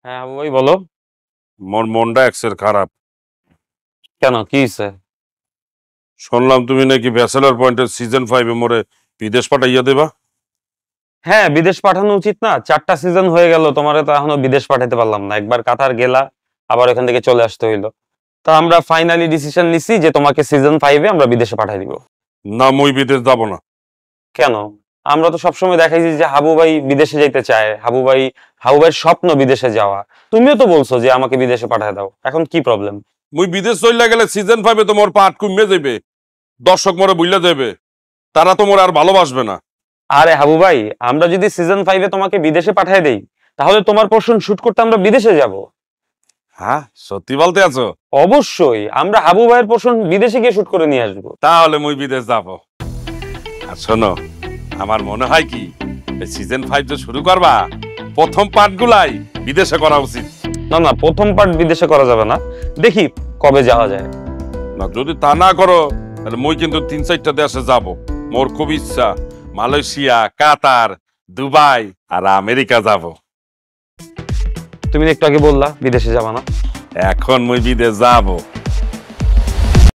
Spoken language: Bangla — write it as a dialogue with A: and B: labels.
A: হ্যাঁ ওই বলো।
B: মোর মনটা এক্সের খারাপ।
A: কেন, কি হয়েছে?
B: শুনলাম তুমি নাকি ব্যাচেলর পয়েন্টের সিজন 5 মোরে বিদেশ পাঠাইয়া দেবা।
A: হ্যাঁ, বিদেশ পাঠানো উচিত না? 4টা সিজন হয়ে গেল, তোমারে তো এখনো বিদেশ পাঠাতে পারলাম না। একবার কাতার গেলা, আবার ওখান থেকে চলে আসতে হইলো। তা আমরা ফাইনালি ডিসিশন নিছি যে তোমাকে সিজন 5-এ আমরা বিদেশে পাঠাই দিব।
B: না, মুই বিদেশ যাব না।
A: কেন? আমরা তো সবসময় দেখাইছি যে হাবু ভাই বিদেশে যাইতে চায়, হাবু ভাইয়ের স্বপ্ন বিদেশে যাওয়া। তুমিও তো বলছো যে আমাকে বিদেশে পাঠায় দাও, এখন কি প্রবলেম?
B: মুই বিদেশ চইলা গেলে সিজন 5-এ তো মোর পাট কমে যাবে, দর্শক মোরে বুইলা যাবে, তারা তো মোর আর ভালোবাসবে না।
A: আরে হাবু ভাই, আমরা যদি সিজন 5-এ তোমাকে বিদেশে পাঠায় দেই, তাহলে তোমার পোর্শন শুট করতে আমরা বিদেশে যাব।
B: হ্যাঁ, সত্যি বলতে আছো?
A: অবশ্যই, আমরা হাবু ভাইয়ের পোর্শন বিদেশে গিয়ে শুট করে নিয়ে আসবো।
B: তাহলে মুই বিদেশ যাব। আর শোনো, আমার মনে হয় কি সিজন 5 যে শুরু করবা, প্রথম পার্টগুলাই বিদেশে করা উচিত।
A: না না, প্রথম পার্ট বিদেশে করা যাবে না, দেখি কবে যাওয়া যায়।
B: না, যদি তা না করো তাহলে মুই কিন্তু 3-4টা দেশে যাব। মোর খুব ইচ্ছা মালয়েশিয়া, কাতার, দুবাই আর আমেরিকা যাব।
A: তুমি একটু আগে বললা বিদেশে যাবা না।
B: এখন মুই বিদেশ যাব।